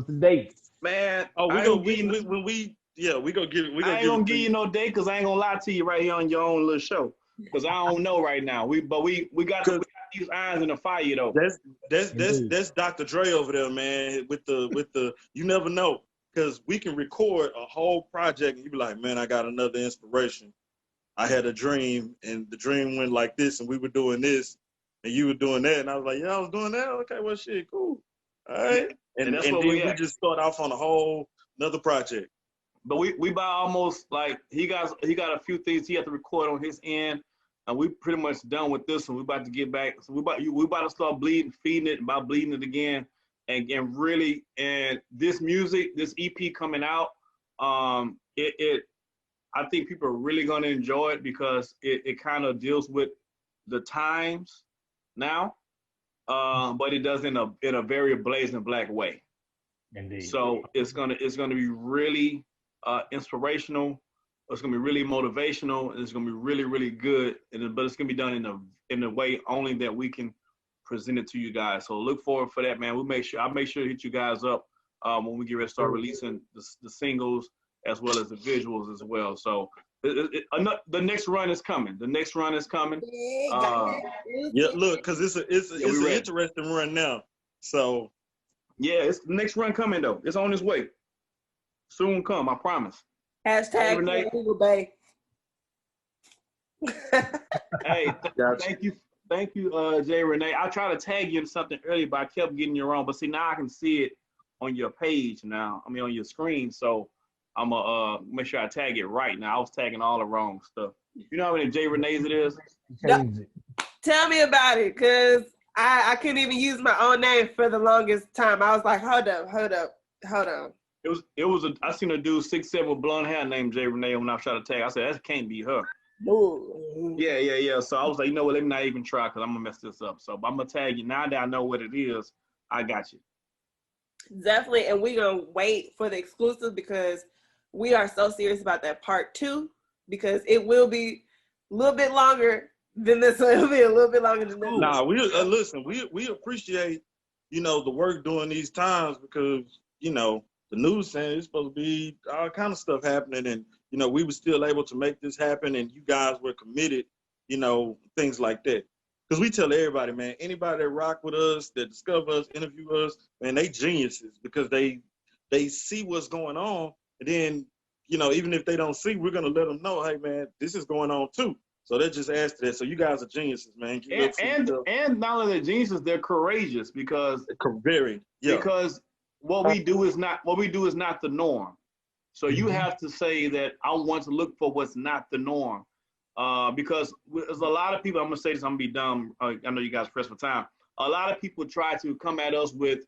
Man, we gonna give it. I ain't gonna give you no date because I ain't gonna lie to you right here on your own little show, because I don't know right now. We got these irons in the fire though. That's Dr. Dre over there, man. With the you never know, because we can record a whole project and you be like, man, I got another inspiration. I had a dream and the dream went like this and we were doing this and you were doing that, and I was like, yeah, I was doing that. Okay, well, shit, cool. All right, and then we just start off on a whole another project. But we buy almost, like, he got a few things he had to record on his end, and we pretty much done with this one. We about to get back. So we about to start feeding it again, and really, and this music, this EP coming out, I think people are really gonna enjoy it because it kind of deals with the times now, but it does in a very Blazing Black way. Indeed. So it's gonna be really inspirational. It's gonna be really motivational, and it's gonna be really, really good. But it's gonna be done in a way only that we can present it to you guys. So look forward for that, man. I'll make sure to hit you guys up when we get ready to start releasing the singles as well as the visuals as well. So the next run is coming. The next run is coming. Yeah, look, because it's an ready. interesting run now. So Yeah, it's the next run coming though. It's on its way. Soon come, I promise. Hashtag Renee. Google Bay. Hey, Gotcha. thank you, Jay Renee. I tried to tag you in something earlier, but I kept getting you wrong. But see, now I can see it on your page now. I mean, on your screen. So I'm gonna make sure I tag it right now. I was tagging all the wrong stuff. You know how many Jay Renees it is? Change it. Tell me about it, cause I couldn't even use my own name for the longest time. I was like, hold on. It was I seen a dude 6'7" with blonde hair named Jay Renee when I was trying to tag. I said that can't be her. Ooh. Yeah. So I was like, you know what? Let me not even try because I'm gonna mess this up. So I'm gonna tag you now that I know what it is. I got you. Definitely, and we're gonna wait for the exclusive because we are so serious about that part 2 because it will be a little bit longer than this one. It'll be a little bit longer than this. Nah, we listen. We appreciate the work during these times because the news saying it's supposed to be all kind of stuff happening, and we were still able to make this happen, and you guys were committed, things like that. Because we tell everybody, man, anybody that rock with us, that discover us, interview us, man, they geniuses because they see what's going on, and then even if they don't see, we're gonna let them know, hey man, this is going on too. So they just asked that. So you guys are geniuses, man. And not only the geniuses, they're courageous because because what we do is not the norm. So you have to say that I want to look for what's not the norm. Because there's a lot of people, I'm gonna say this, I'm gonna be dumb. I know you guys pressed for time. A lot of people try to come at us with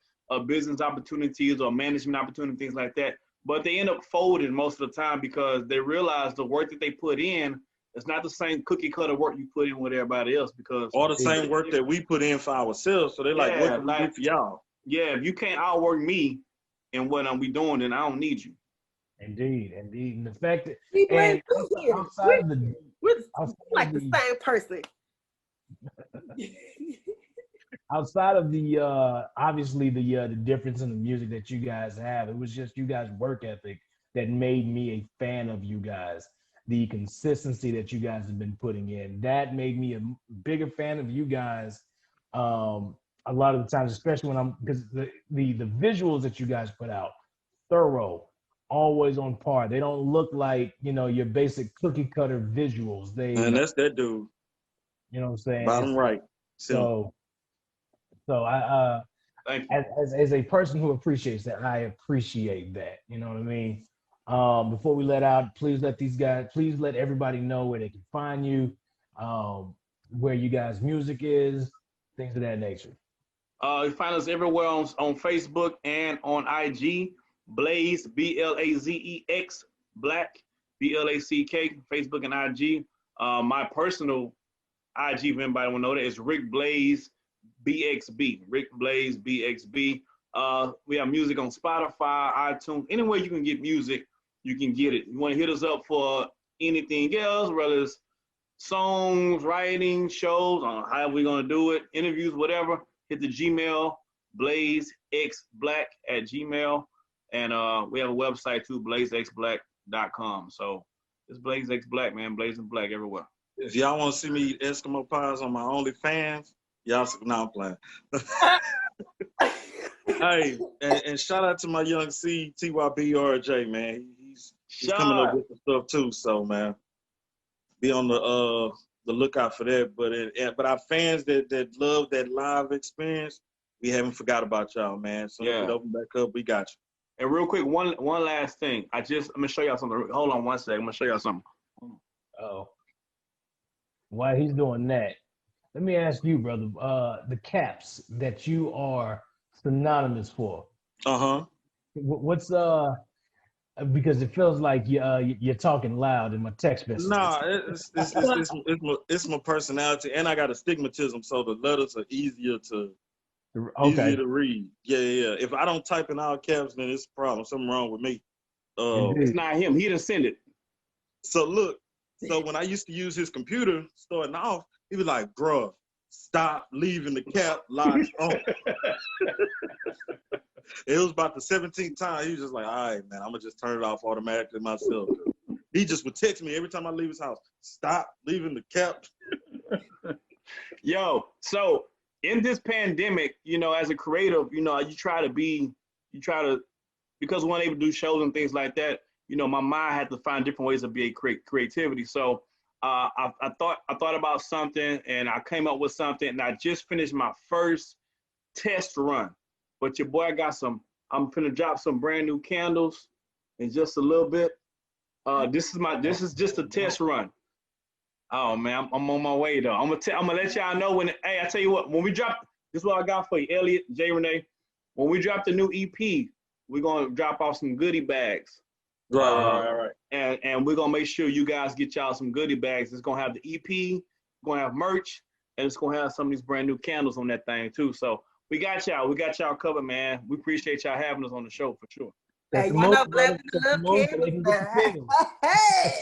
business opportunities or management opportunities, things like that. But they end up folding most of the time because they realize the work that they put in is not the same cookie cutter work you put in with everybody else because or the same work that we put in for ourselves. So they're like, what can we do for y'all? Yeah, if you can't outwork me and what we doing, then I don't need you. Indeed. And the fact that and outside of the we're like the same person. Outside of the obviously the difference in the music that you guys have, it was just you guys' work ethic that made me a fan of you guys. The consistency that you guys have been putting in, that made me a bigger fan of you guys. A lot of the times, especially because the visuals that you guys put out, thorough, always on par. They don't look like your basic cookie cutter visuals. And that's that dude. You know what I'm saying? Bottom right. So I as a person who appreciates that, I appreciate that. You know what I mean? Before we let out, please let everybody know where they can find you, where you guys' music is, things of that nature. You find us everywhere on Facebook and on IG. Blaze, BLAZEX, Black, BLACK, Facebook and IG. My personal IG, if anybody want to know that, is Rick Blaze BXB. Rick Blaze BXB. We have music on Spotify, iTunes. Anywhere you can get music, you can get it. You want to hit us up for anything else, whether it's songs, writing, shows, on how we're going to do it, interviews, whatever, hit the Gmail, blazexblack@gmail. And we have a website too, blazexblack.com. So it's Blaze X Black, man, blazing black everywhere. If y'all want to see me eat Eskimo pies on my OnlyFans, y'all, no, I'm playing. Hey, and shout out to my young C, TYBRJ, man. He's coming up with some stuff too. So, man, be on the lookout for that. But our fans that love that live experience, we haven't forgot about y'all, man. So if it open back up, we got you. And real quick, one last thing. I'm gonna show y'all something. Hold on one second. I'm gonna show y'all something. Oh, while he's doing that, let me ask you, brother, the caps that you are synonymous for. What's because it feels like you're talking loud in my text message. Nah, it's my personality, and I got astigmatism, so the letters are easier to read. Yeah. If I don't type in all caps, then it's a problem. Something wrong with me. It's not him. He didn't send it. So look, when I used to use his computer starting off, he was like, bruh, stop leaving the cap locked on. It was about the 17th time. He was just like, all right, man, I'm going to just turn it off automatically myself. He just would text me every time I leave his house, stop leaving the cap. Yo, so in this pandemic, you know, as a creative, you know, because we weren't able to do shows and things like that, you know, my mind had to find different ways of being creativity. So I thought about something and I came up with something, and I just finished my first test run. But your boy I'm finna drop some brand new candles in just a little bit. This is just a test run. Oh man, I'm on my way though. I'm gonna let y'all know hey, I tell you what, when we drop, this is what I got for you, Elliot, J. Renee. When we drop the new EP, we're gonna drop off some goodie bags. Right. And we're gonna make sure you guys get y'all some goodie bags. It's gonna have the EP, gonna have merch, and it's gonna have some of these brand new candles on that thing too. So we got y'all covered, man. We appreciate y'all having us on the show for sure. Hey, y'all know Black Love Hey.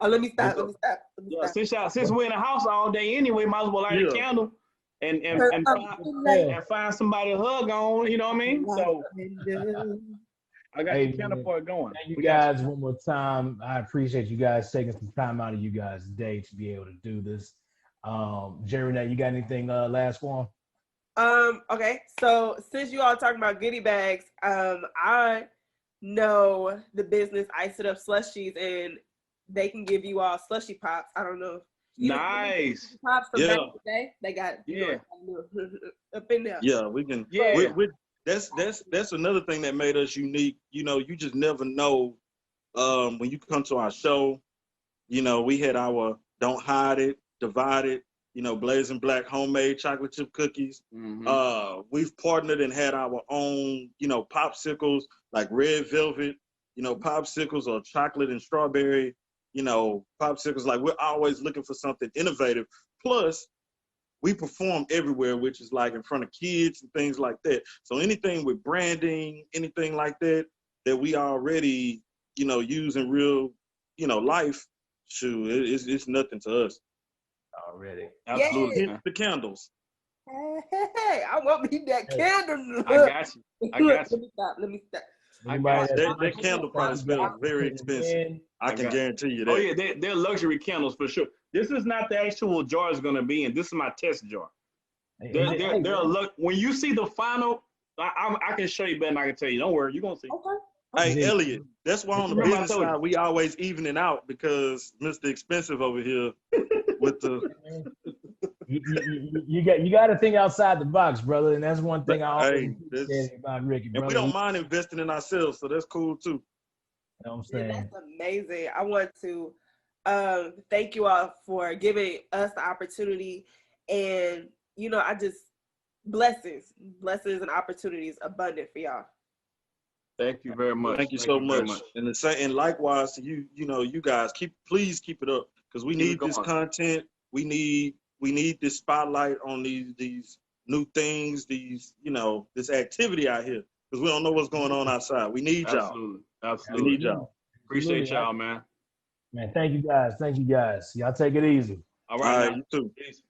Oh, let me stop. Since we're in the house all day anyway, might as well light a candle and find somebody to hug on. You know what I mean? So I got the candle for it going. Thank you guys one more time. I appreciate you guys taking some time out of you guys' day to be able to do this. Jerry, you got anything last for him? Okay, so since you all talking about goodie bags, I know the business Ice It Up Slushies, and they can give you all slushy pops. I don't know. Nice. Pops from back in the day. They got up in there. Yeah, we can. Yeah. That's another thing that made us unique. You know, you just never know when you come to our show. You know, we had our Don't Hide It, Divide It, you know, Blazing Black homemade chocolate chip cookies. Mm-hmm. We've partnered and had our own, you know, popsicles like red velvet, you know, popsicles or chocolate and strawberry, you know, popsicles. Like, we're always looking for something innovative. Plus, we perform everywhere, which is like in front of kids and things like that. So anything with branding, anything like that, that we already, you know, use in real, you know, life, shoot, it's nothing to us. Already. Absolutely. Hit the candles. Hey, I want me that candle. I got you. Let me stop. That candle probably smells very expensive. I can guarantee you that. Oh yeah, they're luxury candles for sure. This is not the actual jar it's gonna be in. This is my test jar. When you see the final, I can show you better than I can tell you. Don't worry, you're gonna see. Okay. Hey, Elliot, that's why on the business side, we always even it out, because Mr. Expensive over here with the... You got to think outside the box, brother, and that's one thing I always say about Ricky, brother. And we don't mind investing in ourselves, so that's cool, too. You know what I'm saying? That's amazing. I want to thank you all for giving us the opportunity, and, you know, blessings and opportunities abundant for y'all. Thank you very much. Thank you so much. And likewise to you, you know, you guys please keep it up, because we need this content. We need this spotlight on these new things, these, you know, this activity out here, because we don't know what's going on outside. We need y'all. Absolutely. We need y'all. Appreciate y'all, man. Man, thank you guys. Y'all take it easy. All right, you too. Peace.